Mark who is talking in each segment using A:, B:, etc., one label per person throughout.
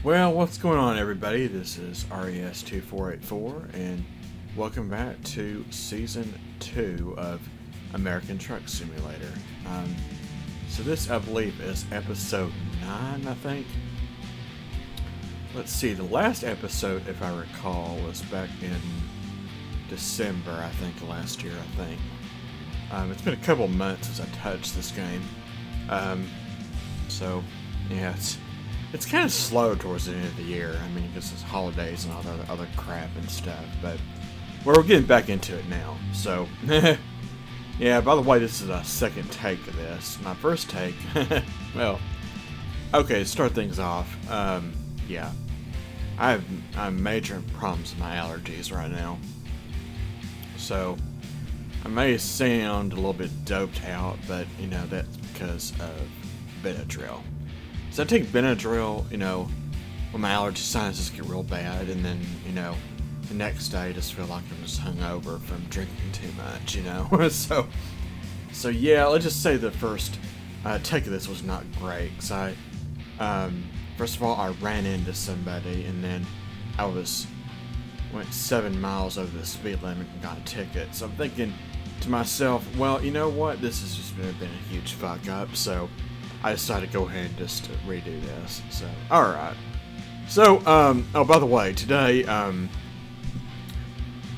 A: Well, what's going on, everybody? This is RES2484, and welcome back to Season 2 of American Truck Simulator. So this, I believe, is Episode 9, I think. Let's see, the last episode, if I recall, was back in December, I think, last year, I think. It's been a couple months since I touched this game. So, yeah, it's kind of slow towards the end of the year. I mean, because it's holidays and all the other crap and stuff. But we're getting back into it now. So, yeah, by the way, this is a second take of this. My first take, well, okay, to start things off, yeah. I'm major problems with my allergies right now. So, I may sound a little bit doped out, but, you know, that's because of Benadryl. So I take Benadryl, you know, when my allergy sinuses get real bad, and then, you know, the next day I just feel like I'm just hungover from drinking too much, you know. so yeah, let's just say the first take of this was not great, because first of all, I ran into somebody, and then I went 7 miles over the speed limit and got a ticket. So I'm thinking to myself, well, you know what, this has just been a huge fuck up, so I decided to go ahead and just redo this. So, alright. So, oh, by the way, today,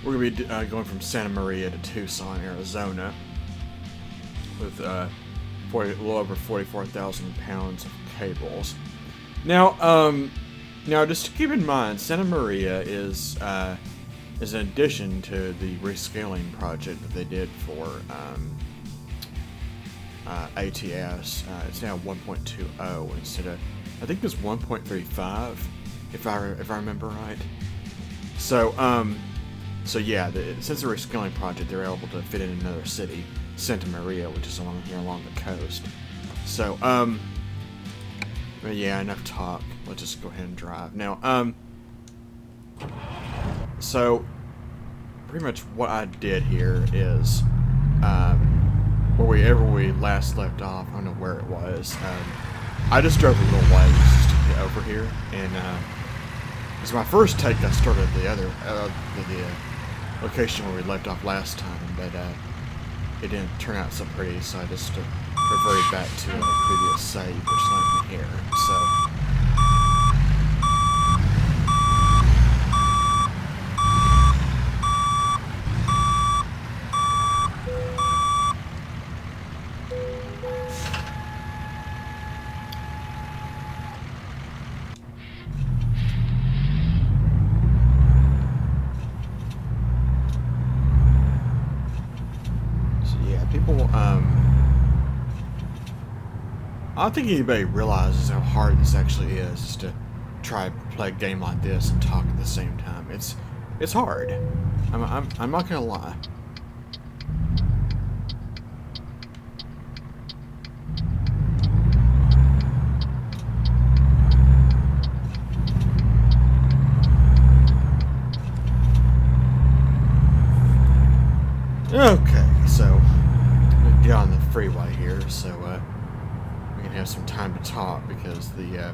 A: we're going to be going from Santa Maria to Tucson, Arizona, with a little over 44,000 pounds of cables. Now, just to keep in mind, Santa Maria is an addition to the rescaling project that they did for ATS. It's now 1.20 instead of, I think it was 1.35, if I remember right. So yeah, since the rescaling project, they're able to fit in another city, Santa Maria, which is along the coast. So but yeah, enough talk. Let's just go ahead and drive now. So pretty much what I did here is wherever we last left off, I don't know where it was. I just drove a little ways just to get over here, and it's my first take. I started at the other the location where we left off last time, but it didn't turn out so pretty, so I just reverted back to a previous save, which led me here. So. I don't think anybody realizes how hard this actually is to try to play a game like this and talk at the same time. It's hard. I'm not gonna lie. Okay, so we get on the freeway here, so we can have some time to talk, because the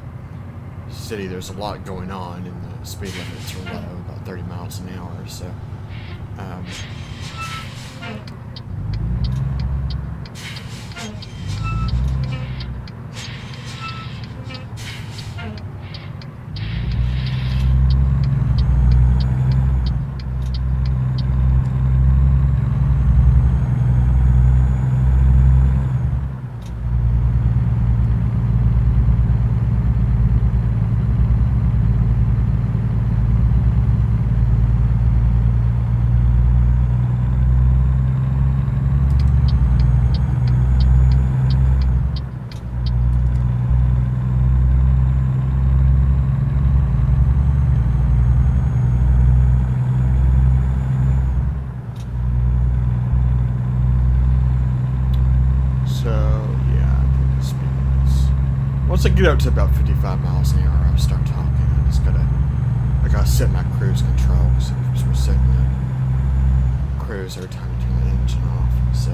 A: city, there's a lot going on, and the speed limits are low, about 30 miles an hour, so once I get up to about 55 miles an hour, I'll start talking. I gotta set my cruise control, so we're setting the cruise every time you turn the engine off, so.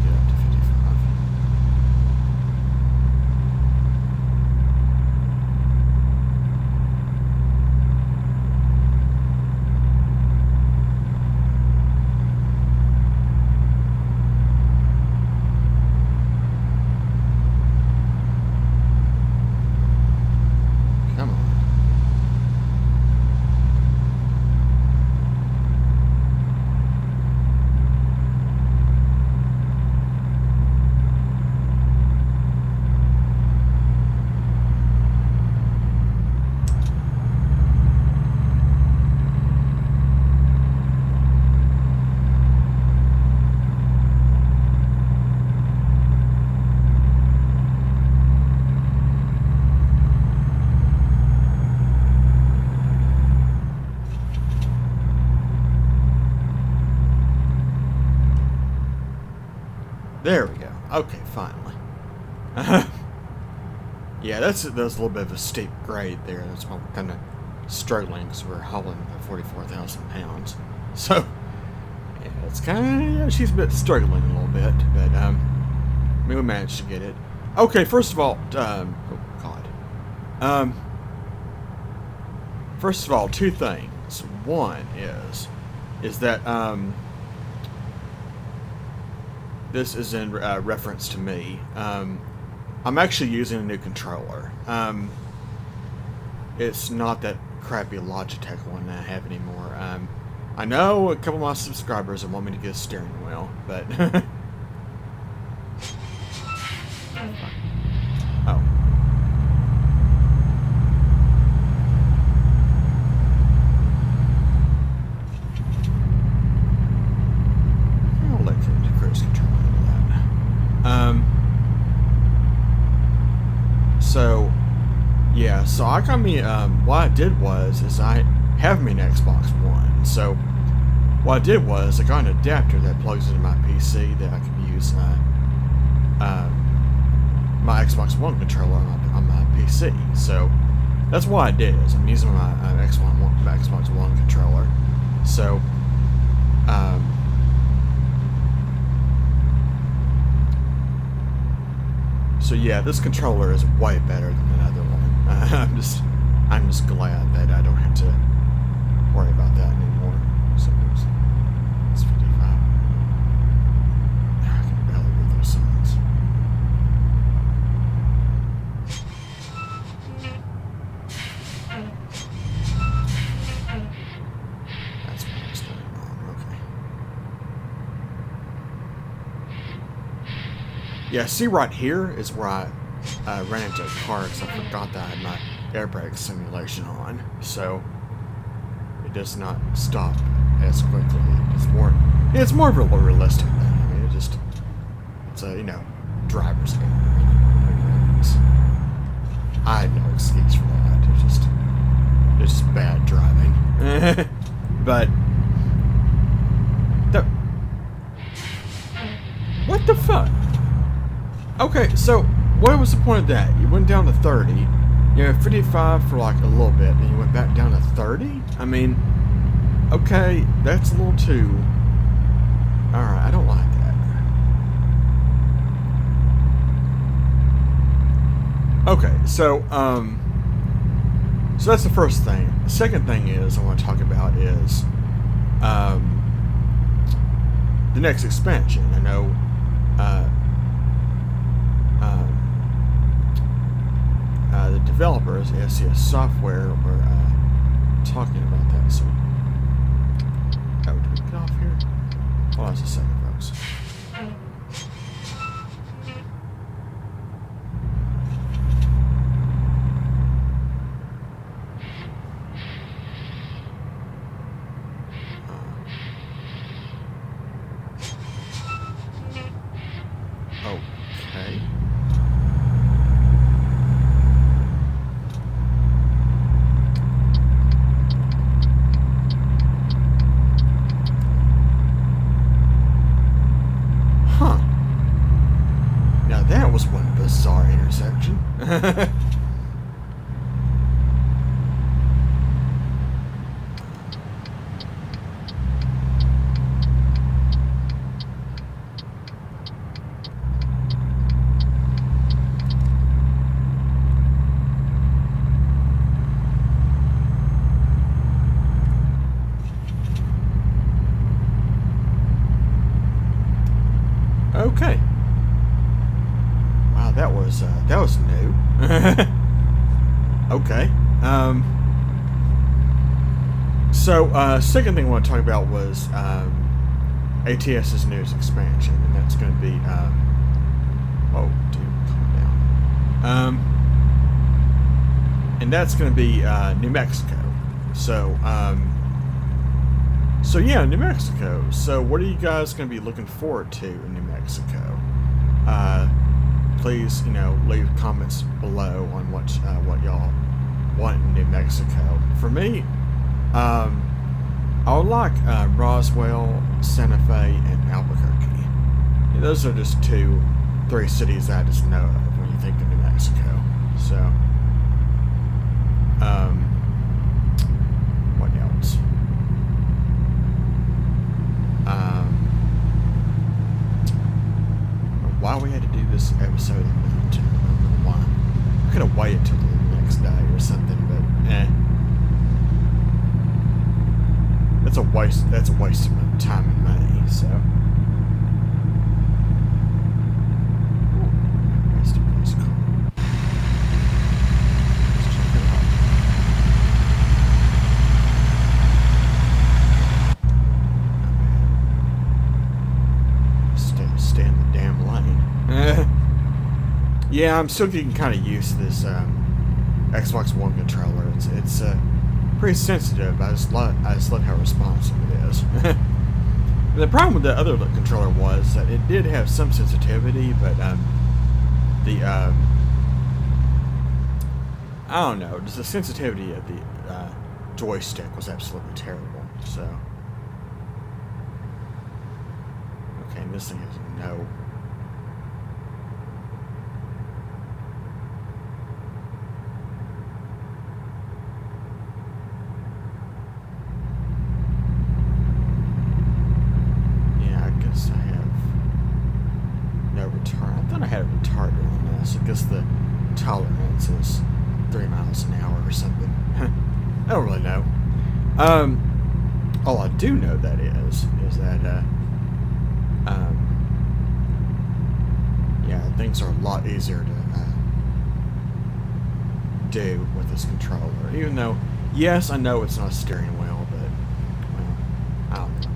A: Get up to 55. There we go. Okay, finally. Yeah, that's a little bit of a steep grade there. That's why we're kind of struggling because we're hauling 44,000 pounds. So, yeah, it's kind of, yeah, she's a bit struggling a little bit, but I mean, we managed to get it. Okay, first of all, oh God. First of all, two things. One is that this is in reference to me. I'm actually using a new controller. It's not that crappy Logitech one that I have anymore. I know a couple of my subscribers want me to get a steering wheel, but oh. I'll let the cruise control handle that. So, yeah, so I got me, what I did is I have me an Xbox One. So, what I did was I got an adapter that plugs into my PC that I can use my Xbox One controller on my PC. So, that's what I did. Is I'm using my Xbox One controller. So, so yeah, this controller is way better than another one. I'm just glad that I don't have to worry about that anymore. So it's 55. I can barely read those signs. That's what I was doing wrong. Okay. Yeah, see right here is where I ran into a car because I forgot that I had my air brake simulation on. So it does not stop as quickly. It's more of a realistic thing. I mean, it's a, you know, driver's error. I had no excuse for that. It's just bad driving. But what the fuck? Okay, so what was the point of that? You went down to 30, you know, 55 for like a little bit, and you went back down to 30? I mean, okay, that's a little too... Alright, I don't like that. Okay, so that's the first thing. The second thing I want to talk about is the next expansion. I know the developers, SCS Software, were talking about that. So, do we get off here? Hold on just a second, folks. Okay. Huh. Now that was one bizarre intersection. Okay. Wow, that was new. Okay. So second thing I want to talk about was ATS's newest expansion, and that's going to be oh, dude, calm down. And that's going to be New Mexico. So so yeah, New Mexico. So what are you guys going to be looking forward to in New Mexico? Please, you know, leave comments below on what y'all want in New Mexico. For me, I would like Roswell, Santa Fe, and Albuquerque. those are just 3 cities I just know of when you think of New Mexico. So, what else? Why we had to do this episode in Mountain. I don't know why. I could have waited till the next day or something, but that's a waste. That's a waste of time and money. So. Rest of this car. Let's check it out. Stay in the damn lane. Yeah, I'm still getting kind of used to this Xbox One controller. It's pretty sensitive. I just love how responsive it is. The problem with the other controller was that it did have some sensitivity, but I don't know, just the sensitivity of the joystick was absolutely terrible. So, okay, and this thing has no. I guess the tolerance is 3 miles an hour or something. I don't really know. All I do know that is that yeah, things are a lot easier to do with this controller. Even though, yes, I know it's not a steering wheel, but well, I don't know.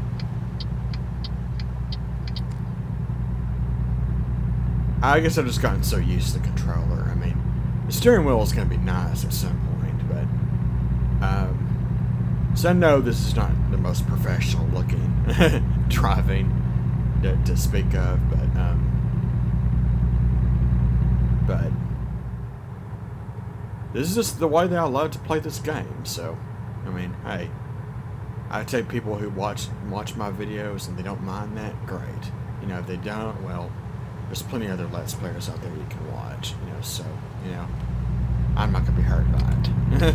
A: I guess I've just gotten so used to the controller. I mean, the steering wheel is going to be nice at some point, but so I know this is not the most professional looking driving to speak of, but this is just the way that I love to play this game. So, I mean, hey, I take people who watch my videos and they don't mind that, great. You know, if they don't, well. There's plenty of other Let's Players out there you can watch, you know, so, you know, I'm not going to be hurt by it.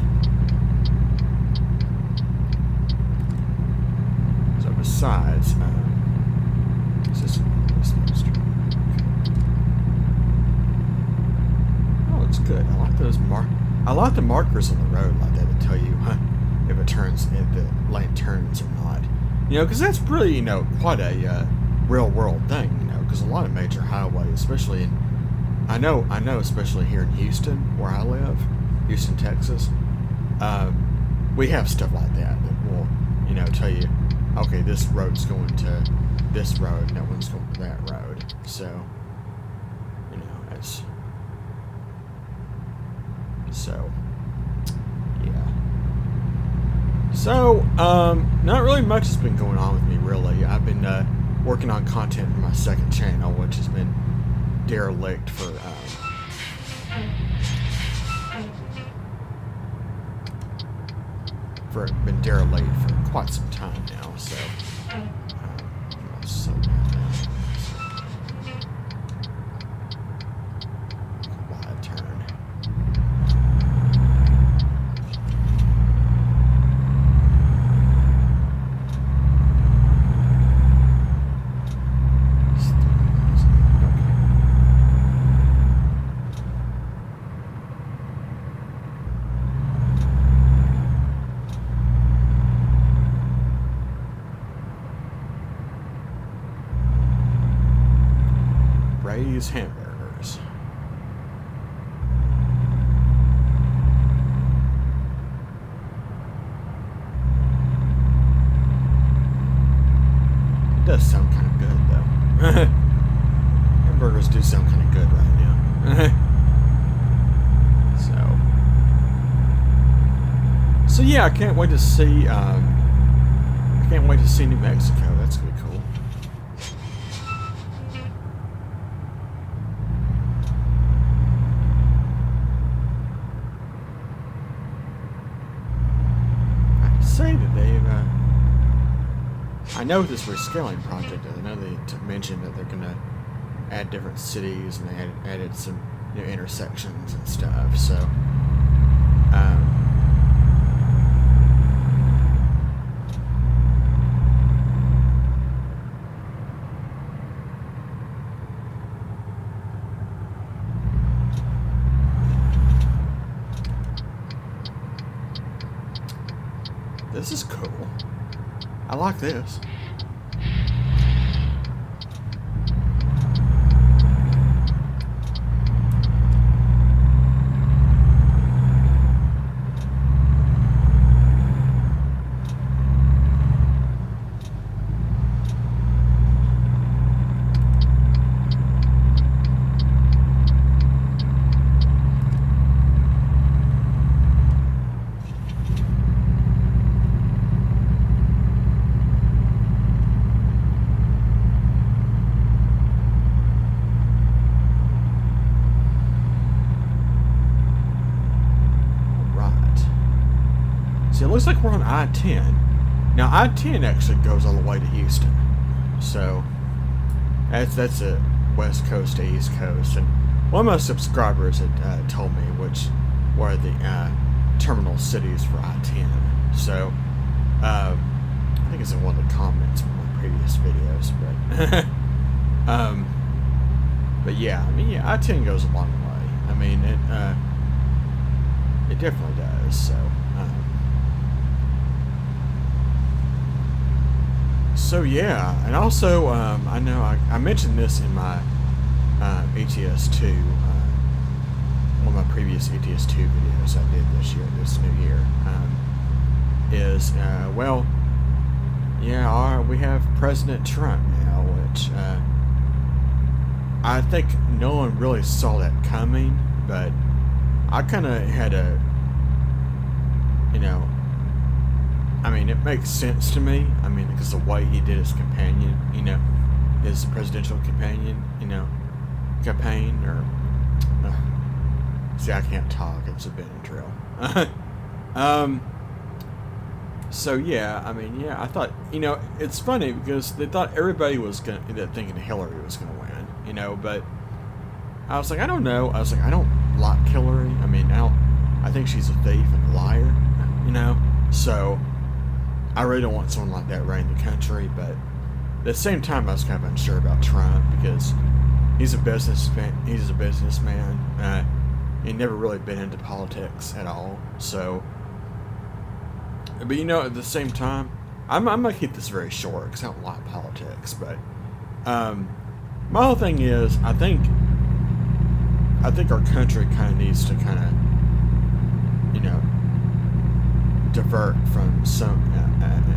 A: So besides, is this monster? Oh, it's good. I like those I like the markers on the road like that to tell you if it turns, if the lane turns or not. You know, because that's really, you know, quite a real world thing, you know, because a lot of major highways, especially in, I know especially here in Houston, where I live, Houston, Texas, we have stuff like that will, you know, tell you, okay, this road's going to this road, and that one's going to that road. So, you know, it's, so, yeah. So, not really much has been going on with me, really. I've been, working on content for my second channel, which has been derelict for quite some time now. So, wide turn. Ray's hamburgers. It does sound kind of good, though. Hamburgers do sound kind of good right now. So yeah, I can't wait to see. New Mexico. That's gonna be cool. Say that they've, I know this rescaling project, I know they mentioned that they're going to add different cities, and they added some intersections and stuff. So, this is cool. I like this. See, it looks like we're on I-10. Now, I-10 actually goes all the way to Houston. So, that's a West Coast to East Coast. And one of my subscribers had told me which were the terminal cities for I-10. So, I think it's in one of the comments from my previous videos. But yeah, I mean, yeah, I-10 goes a long way. I mean, it definitely does. So yeah, and also I know I mentioned this in my ETS2, one of my previous ETS2 videos I did this new year, is well, yeah, we have President Trump now, which I think no one really saw that coming, but I kind of had a, I mean, it makes sense to me. I mean, because the way he did his companion, his presidential companion, campaign, or see, I can't talk. It's a Benadryl. So yeah, I mean, yeah, I thought, it's funny because they thought everybody was thinking Hillary was gonna win, but I was like, I don't know. I was like, I don't like Hillary. I mean, I think she's a thief and a liar, so. I really don't want someone like that running the country, but at the same time, I was kind of unsure about Trump because he's a businessman. He never really been into politics at all. So, but at the same time, I'm gonna keep this very short because I don't like politics. But my whole thing is, I think our country kind of needs to divert from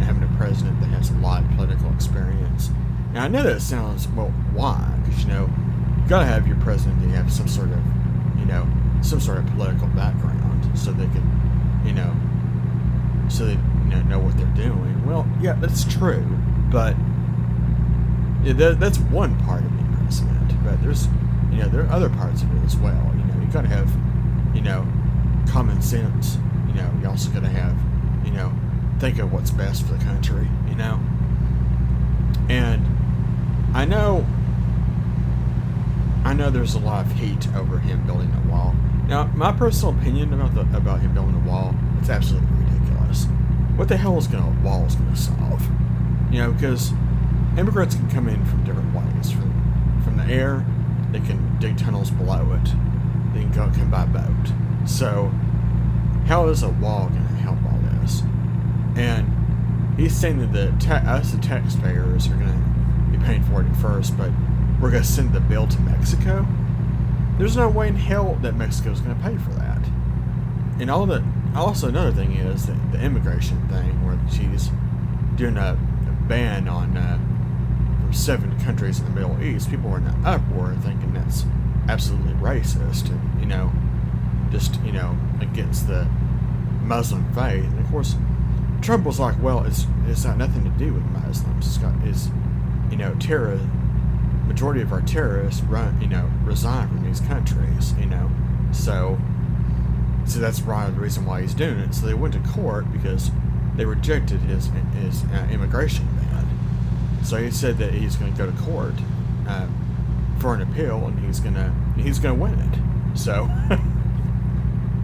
A: having a president that has a lot of political experience. Now I know that sounds, well, why? Because you gotta have your president to have some sort of political background so they can know what they're doing. Well, yeah, that's true, but yeah, that's one part of being president. But there's there are other parts of it as well. You gotta have common sense. You also gotta have think of what's best for the country, and I know there's a lot of heat over him building a wall. Now, my personal opinion about him building a wall, it's absolutely ridiculous. What the hell is a wall going to solve? Because immigrants can come in from different ways. From the air, they can dig tunnels below it. They can come by boat. So, how is a wall going to help all this? And he's saying that us, the taxpayers, are going to be paying for it at first, but we're going to send the bill to Mexico. There's no way in hell that Mexico's going to pay for that. And also another thing is that the immigration thing, where she's doing a ban on from 7 countries in the Middle East. People were in an uproar thinking that's absolutely racist and just against the Muslim faith. And of course, Trump was like, well, it's got nothing to do with Muslims. Majority of our terrorists resign from these countries, So that's probably the reason why he's doing it. So they went to court because they rejected his immigration ban. So he said that he's going to go to court for an appeal, and he's gonna win it. So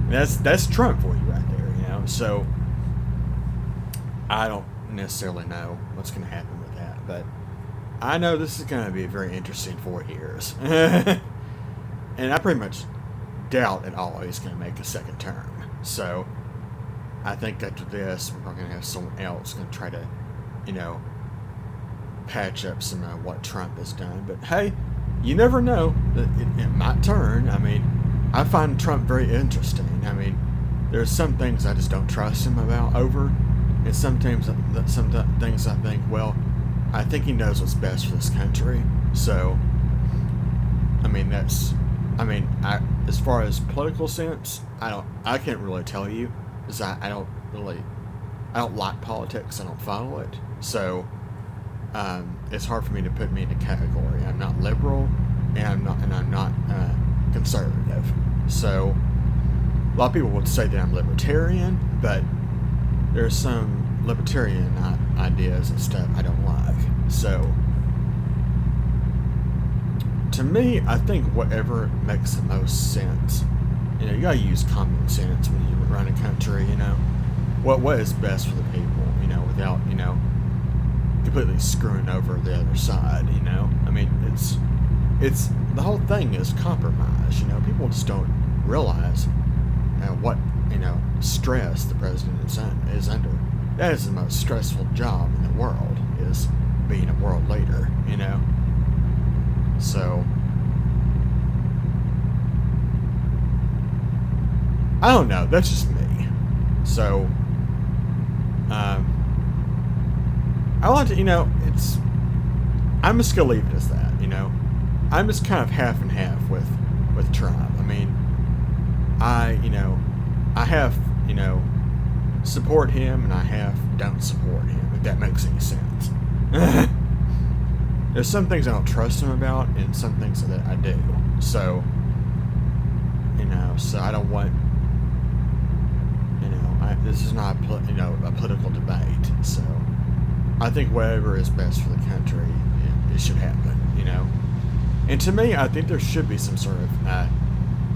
A: that's Trump for you right there, you know. So I don't necessarily know what's gonna happen with that, but I know this is gonna be a very interesting 4 years, and I pretty much doubt at all he's gonna make a second term. So I think after this, we're probably gonna have someone else gonna try to, you know, patch up some of what Trump has done. But hey, you never know. It might turn. I mean, I find Trump very interesting. I mean, there's some things I just don't trust him over, and sometimes some things I think, well, I think he knows what's best for this country. So, I mean, as far as political sense, I can't really tell you, because I don't like politics. I don't follow it. So, it's hard for me to put me in a category. I'm not liberal, and I'm not conservative. So a lot of people would say that I'm libertarian, but there's some libertarian ideas and stuff I don't like. So to me, I think whatever makes the most sense. You know, you gotta use common sense when you run a country. You know, what is best for the people. You know, without, you know, completely screwing over the other side. You know, I mean, it's the whole thing is compromise. You know, people just don't realize what, you know, stress the president is under. That is the most stressful job in the world, is being a world leader. You know, so I don't know. That's just me. So I want to, you know, I'm just gonna leave it as that, you know. I'm just kind of half and half with Trump. I mean, I have, you know, support him, and I have don't support him, if that makes any sense. There's some things I don't trust him about, and some things that I do. So, you know, so I don't want, you know, this is not a political debate. So I think whatever is best for the country, it should happen, you know. And to me, I think there should be some sort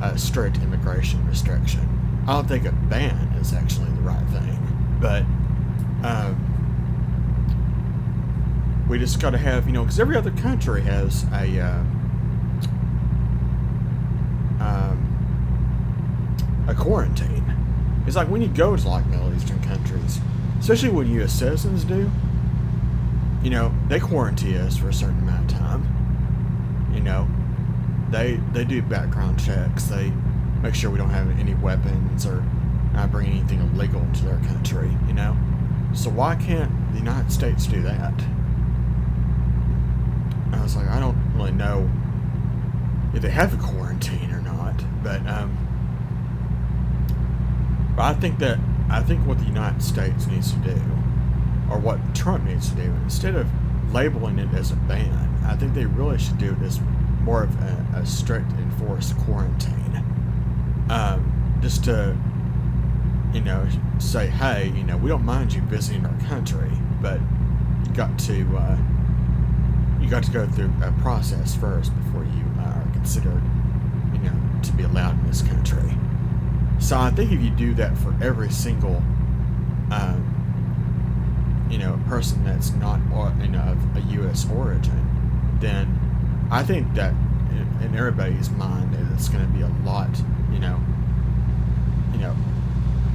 A: of strict immigration restriction. I don't think a ban is actually the right thing, but we just got to have, you know, because every other country has a quarantine. It's like when you go to like Middle Eastern countries, especially when U.S. citizens do, you know, they quarantine us for a certain amount of time. You know, they do background checks. They make sure we don't have any weapons or not bring anything illegal into their country, you know. So why can't the United States do that? I was like, I don't really know if they have a quarantine or not, but I think what the United States needs to do, or what Trump needs to do, instead of labeling it as a ban, I think they really should do it as more of a strict enforced quarantine. Just to, you know, say, hey, you know, we don't mind you visiting our country, but you got to go through a process first before you are considered, you know, to be allowed in this country. So I think if you do that for every single, you know, person that's not, you know, of a U.S. origin, then I think that in everybody's mind it's going to be a lot, you know,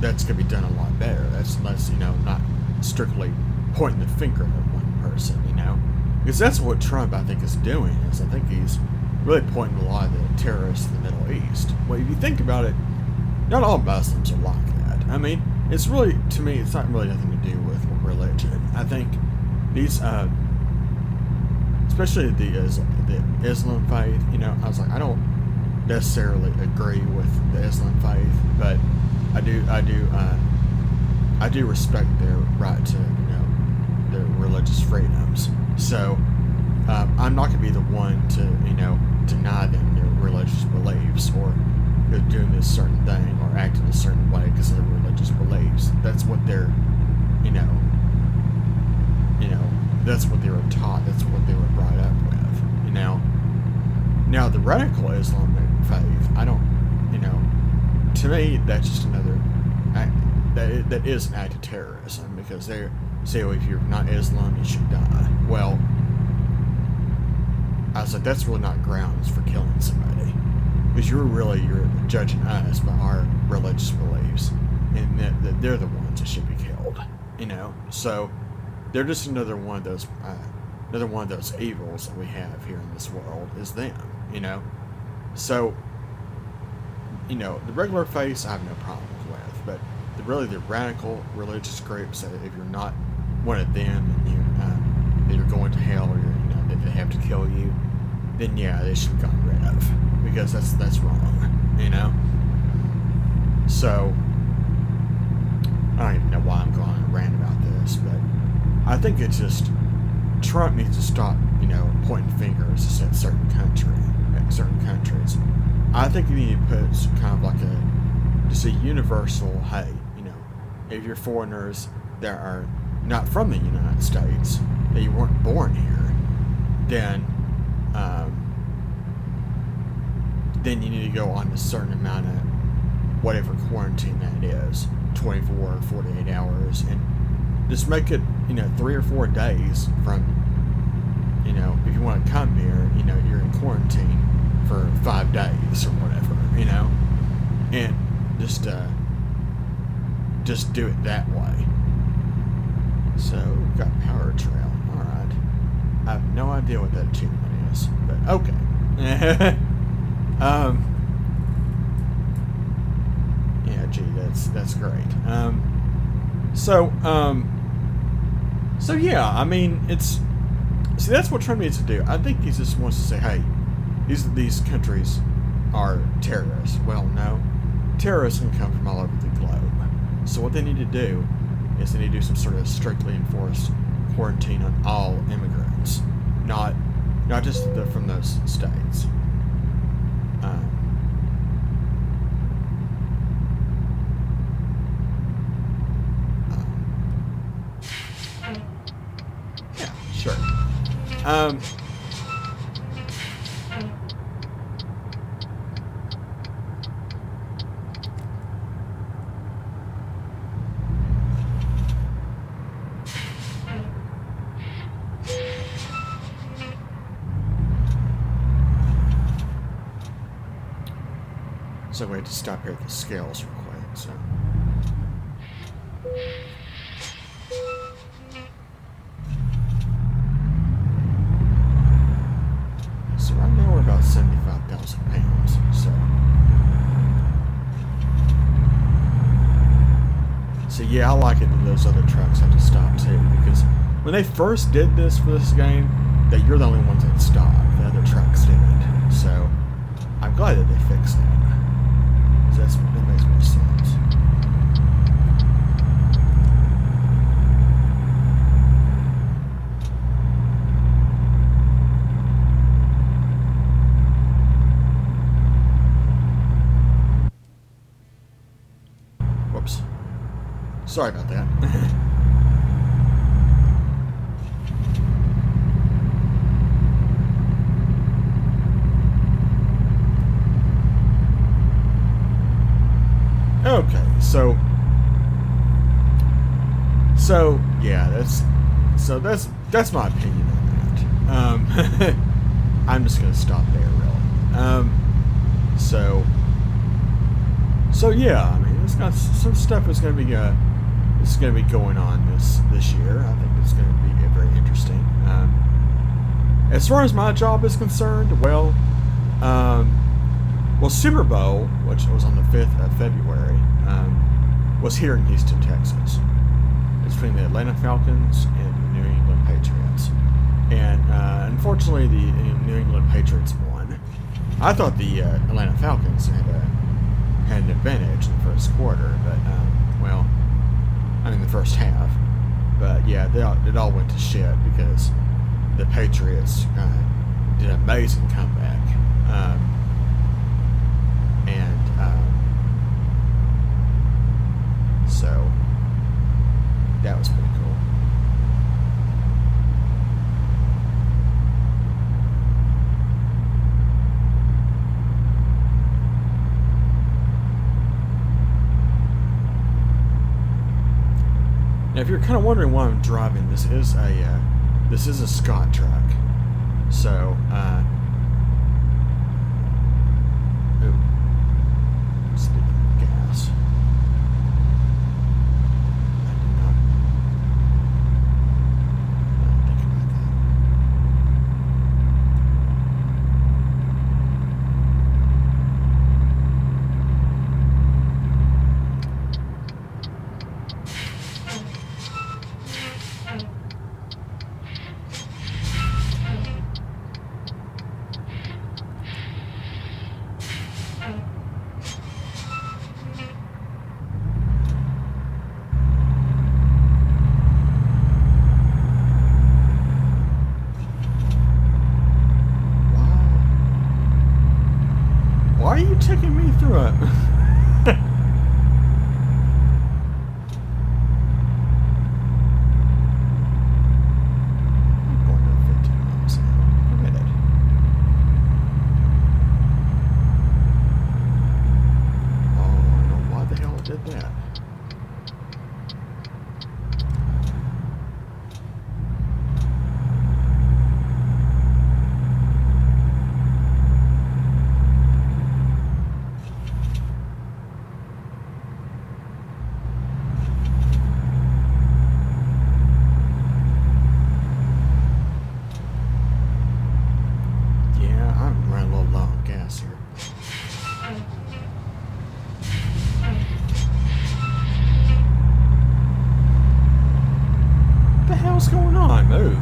A: that's going to be done a lot better. That's less, you know, not strictly pointing the finger at one person, you know, because that's what Trump, I think, is doing. Is I think he's really pointing a lot of the terrorists in the Middle East. Well, if you think about it, not all Muslims are like that. I mean, it's really, to me, it's not really nothing to do with religion. I think these, especially the Islam faith, you know, I was like, I don't necessarily agree with the Islam faith, but I do respect their right to, you know, their religious freedoms. So I'm not going to be the one to, you know, deny them their religious beliefs, or they're doing this certain thing or acting a certain way because of their religious beliefs. That's what they're, you know, that's what they were taught. That's what they were brought up with, you know. Now, the radical Islamic faith, I don't, you know, to me, that's just another act, that is an act of terrorism, because they say, well, if you're not Islam, you should die. Well, I was like, that's really not grounds for killing somebody, because you're judging us by our religious beliefs, and that they're the ones that should be killed, you know. So they're just another one of those evils that we have here in this world is them, you know. So, you know, the regular faiths I have no problem with, but the radical religious groups that if you're not one of them, and that you're going to hell, or that they have to kill you, then yeah, they should be gotten rid of, because that's wrong, you know. So I don't even know why I'm going on a rant about this, but I think it's just Trump needs to stop, you know, pointing fingers at certain countries. I think you need to put kind of like just a universal, hey, you know, if you're foreigners that are not from the United States, that you weren't born here, then you need to go on a certain amount of whatever quarantine that is, 24 or 48 hours, and just make it, you know, 3 or 4 days from, you know, if you want to come here, you know, you're in quarantine for 5 days or whatever, you know, and just do it that way. So we've got power trail. All right, I have no idea what that achievement is, but okay. Yeah, gee, that's great. So yeah, I mean, that's what Trump needs to do. I think he just wants to say, hey, these countries are terrorists. Well, no, terrorists can come from all over the globe. So what they need to do is they need to do some sort of strictly enforced quarantine on all immigrants, not just from those states. Yeah, sure. So we had to stop here at the scales real quick, so. So right now we're about 75,000 pounds, so yeah, I like it that those other trucks had to stop too, because when they first did this for this game, that you're the only ones that stopped, the other trucks didn't. So I'm glad that they fixed that. That makes more sense. Whoops. Sorry about that. Okay, so yeah, that's my opinion on that. I'm just gonna stop there, really. So yeah, I mean, it's got some stuff is gonna be going on this year. I think it's gonna be very interesting. As far as my job is concerned, well, Super Bowl, which was on the 5th of February, was here in Houston, Texas. It's between the Atlanta Falcons and the New England Patriots. And unfortunately, the New England Patriots won. I thought the Atlanta Falcons had an advantage in the first quarter, but, the first half. But yeah, it all went to shit because the Patriots did an amazing comeback. So that was pretty cool. Now, if you're kind of wondering why I'm driving, this is a Scott truck. So, speaking of gas, I did not think about that. Why are you taking me through it? I'm going to 15 miles an hour. Permitted. Oh, I don't know why the hell I did that. What's going on? Move.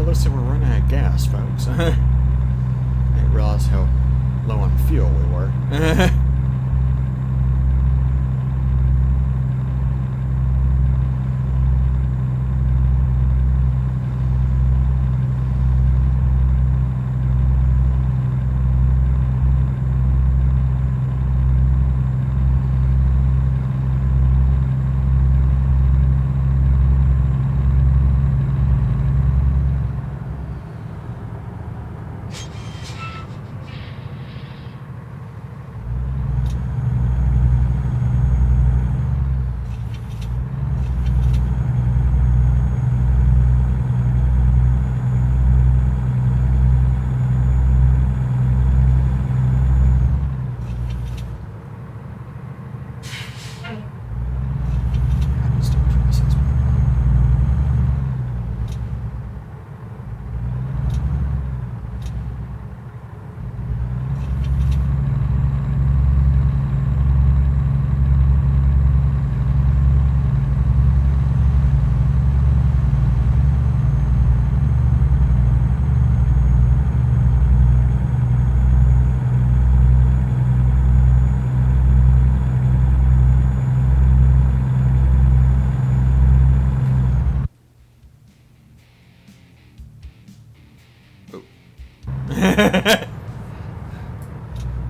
A: Looks like we're running out of gas, folks. I didn't realize how low on fuel we were.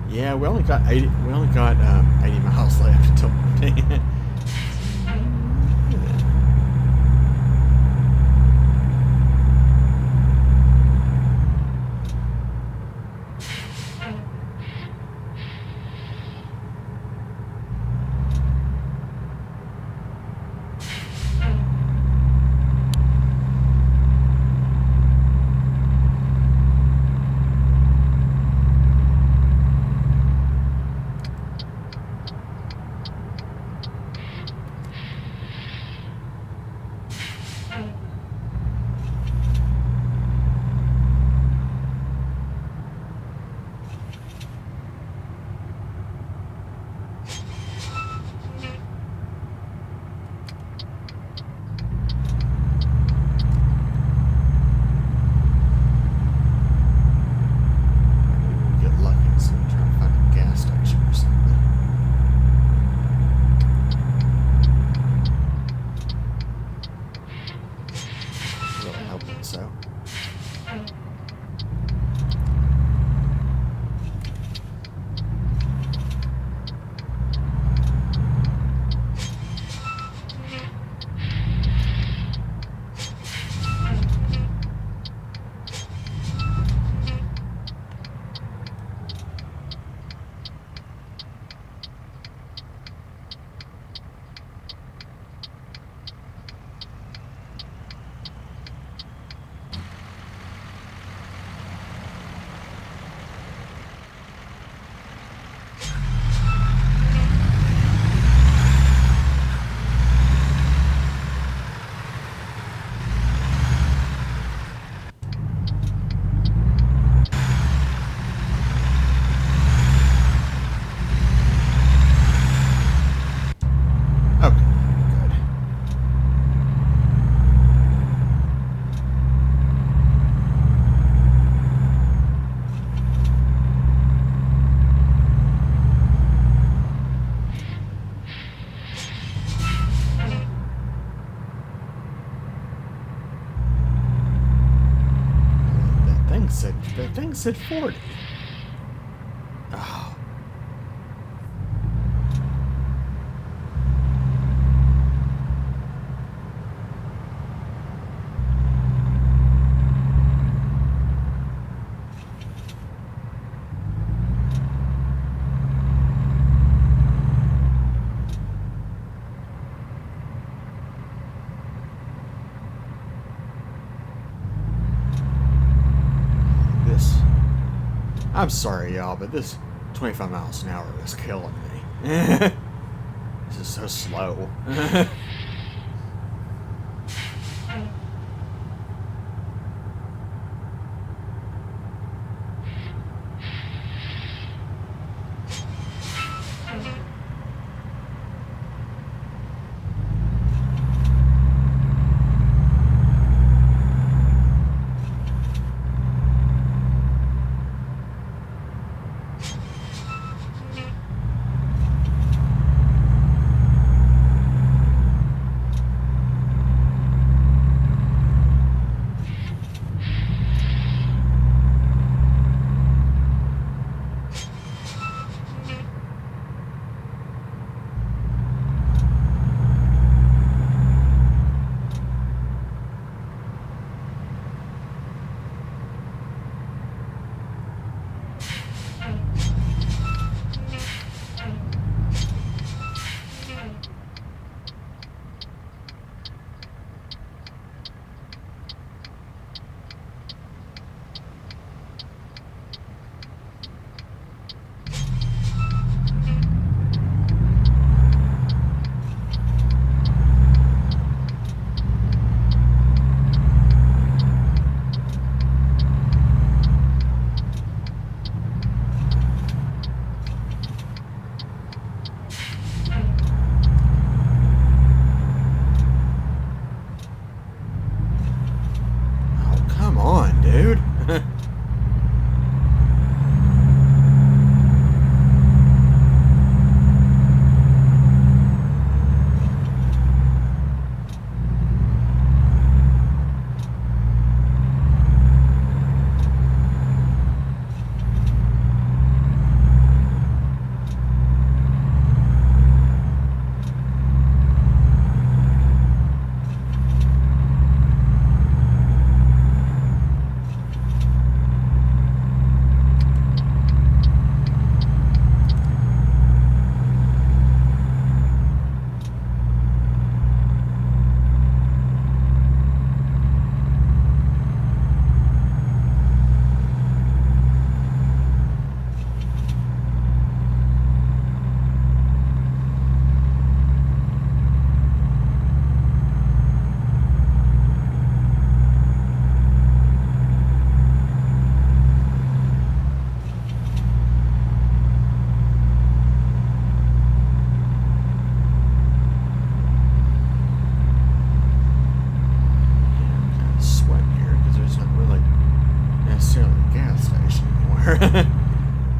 A: Yeah, we only got 80 miles left until that thing said 40. Oh. I'm sorry, y'all, but this 25 miles an hour is killing me. This is so slow.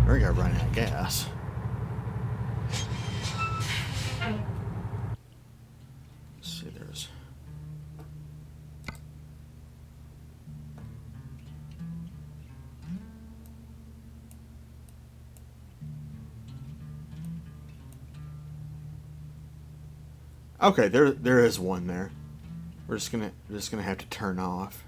A: We're gonna run out of gas. Let's see, there's... Okay, there is one there. We're just gonna have to turn off.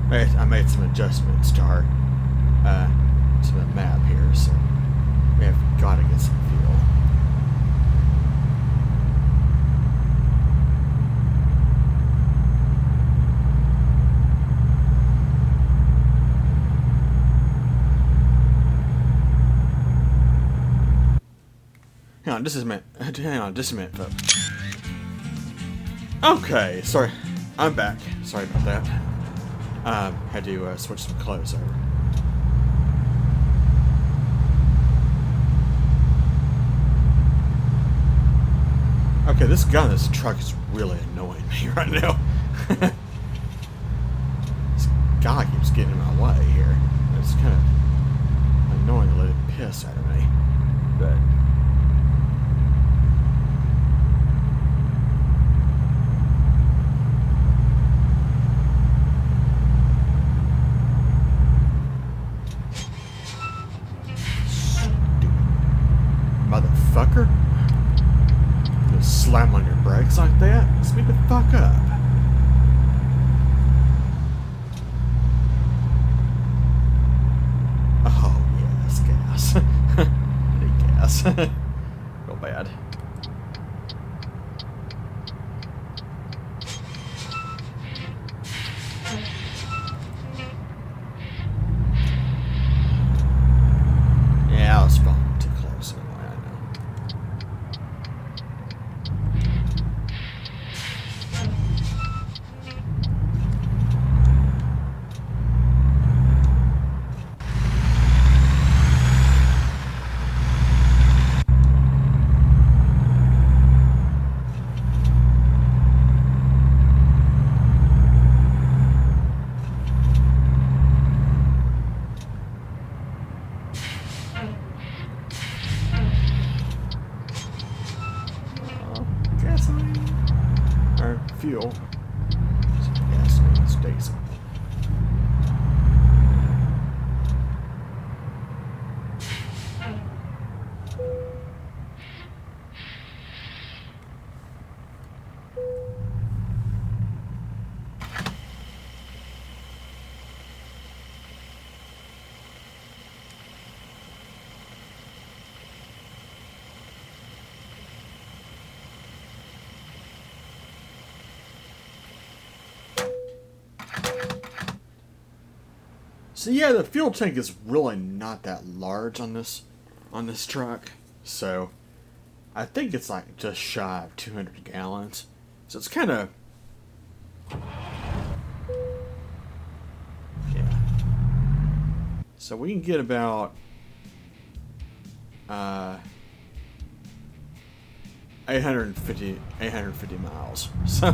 A: I made some adjustments to our to the map here, so we have got to get some fuel. Hang on, just a minute, folks. Okay, sorry, I'm back. Sorry about that. Had to switch some clothes over. Okay, this guy in this truck is really annoying me right now. This guy keeps getting in my way here. It's kind of annoying to let it piss out of me. But motherfucker. You slam on your brakes like that? Speed the fuck up. Oh, yes, gas. I need gas. Real bad. Yeah, I was falling too close anyway, I know. Gasoline? Or fuel. Gasoline, it's diesel. So yeah, the fuel tank is really not that large on this truck. So I think it's like just shy of 200 gallons. So it's kind of, yeah. So we can get about 850 miles. So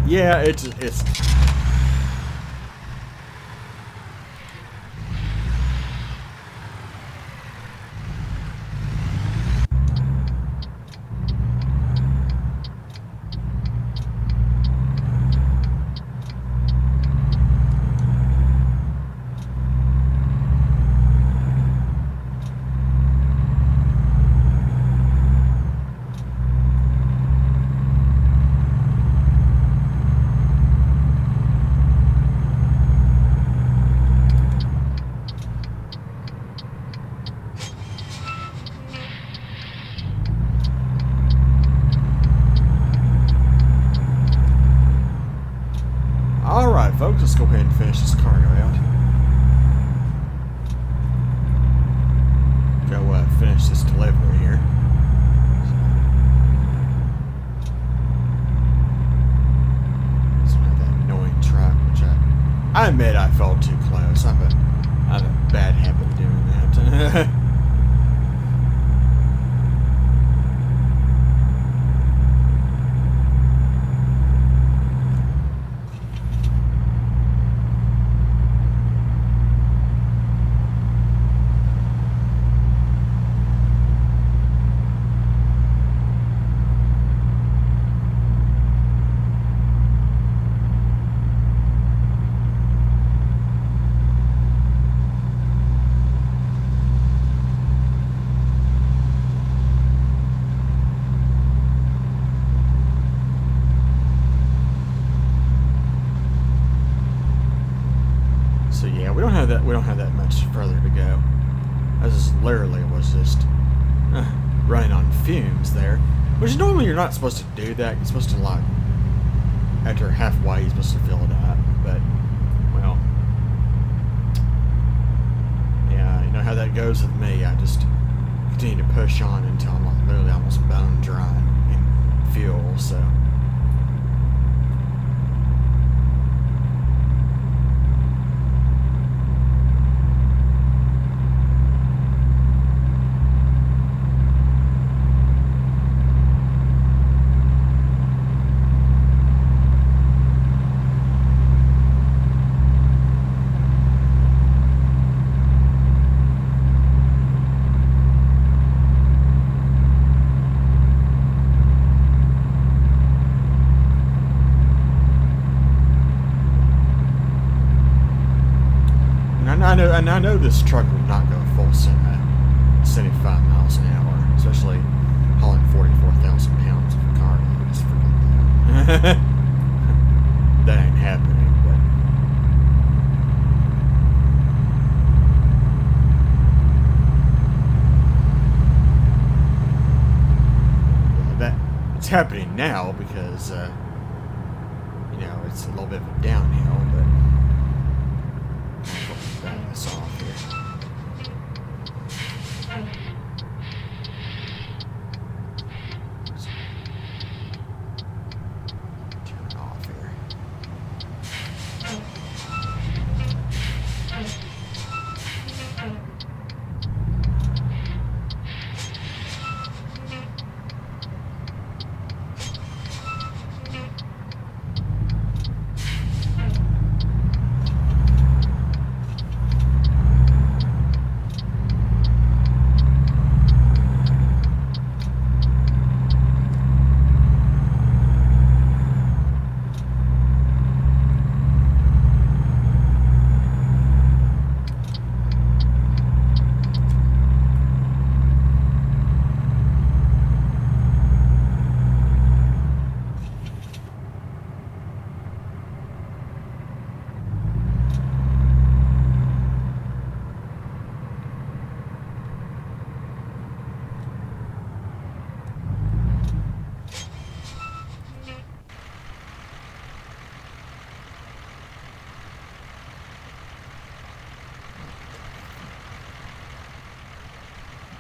A: yeah, it's alright, folks, let's go ahead and finish this cargo out. Go finish this delivery here. So that annoying truck, which I admit I felt too close. I have a bad habit of doing that. So yeah, we don't have that much further to go. I just literally was just running on fumes there. Which normally you're not supposed to do that. You're supposed to, like, after halfway you're supposed to fill it up. But, well, yeah, you know how that goes with me. I just continue to push on until I'm like literally almost bone dry in fuel, so. I know this truck will not go full 75 miles an hour, especially hauling 44,000 pounds of cargo. Just forget that. That ain't happening, but it's happening now because you know, it's a little bit of a downhill, but I'll back this off here. Turn it off here.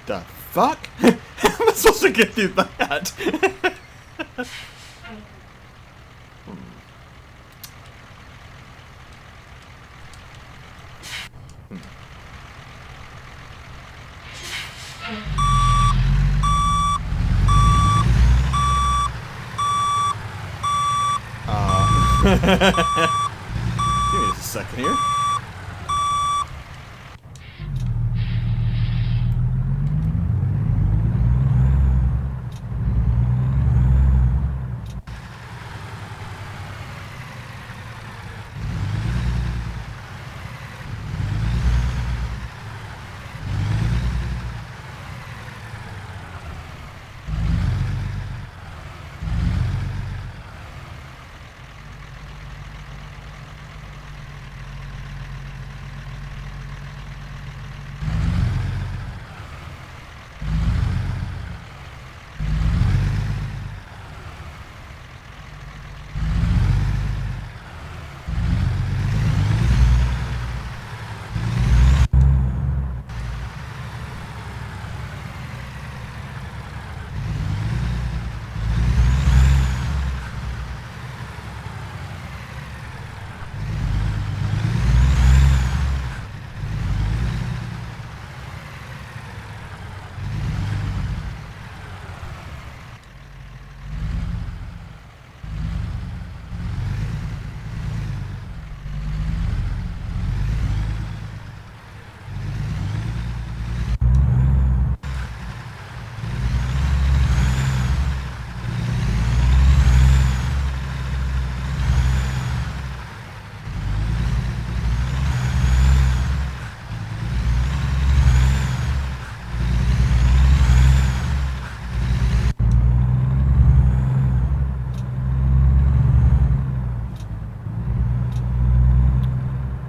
A: The fuck? How am I supposed to get through that? Give me just a second here.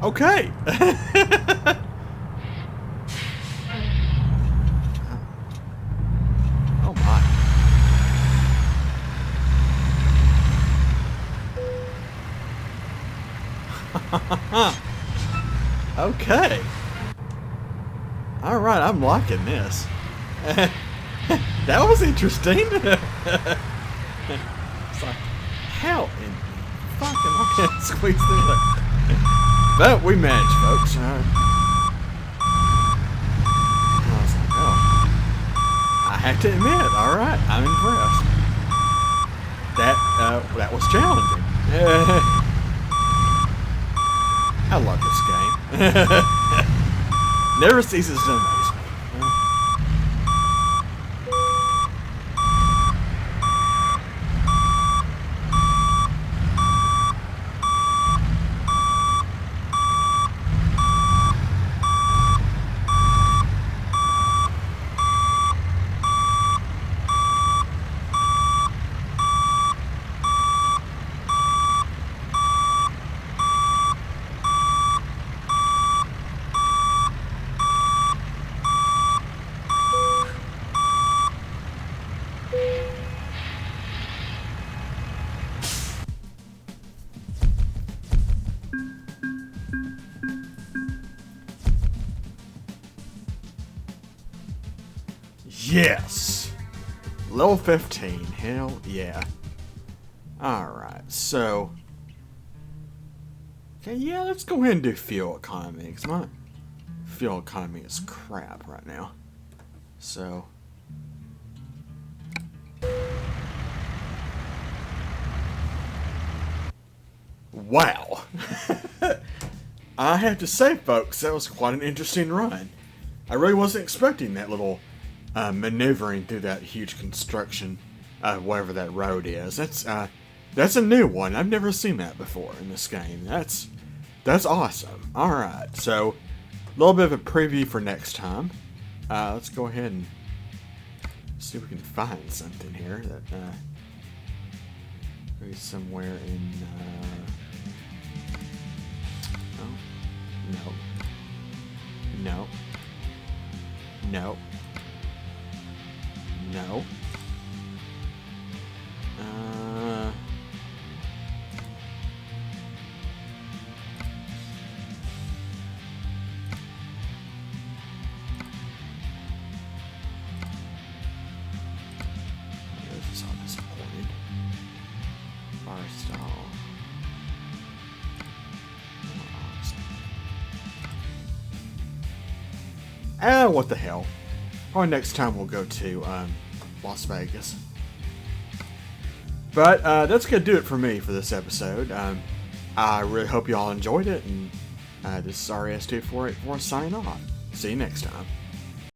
A: Okay. Oh my. Okay. All right, I'm liking this. That was interesting. It's like, how in fucking I can't squeeze through there. But we managed, folks. I was like, oh. I have to admit, all right, I'm impressed. That was challenging. I love this game. Never ceases to amaze me. Yes! Level 15. Hell yeah. Alright, so... Okay, yeah, let's go ahead and do fuel economy, because my fuel economy is crap right now. So... Wow! I have to say, folks, that was quite an interesting run. I really wasn't expecting that little maneuvering through that huge construction, whatever that road is. That's a new one. I've never seen that before in this game. That's awesome. All right, so a little bit of a preview for next time. Let's go ahead and see if we can find something here that maybe somewhere in. Oh, no. No. No. This is all disappointed. Bar stall. What the hell? Probably next time we'll go to Las Vegas. But that's going to do it for me for this episode. I really hope you all enjoyed it, and this is RS2484 signing off. See you next time.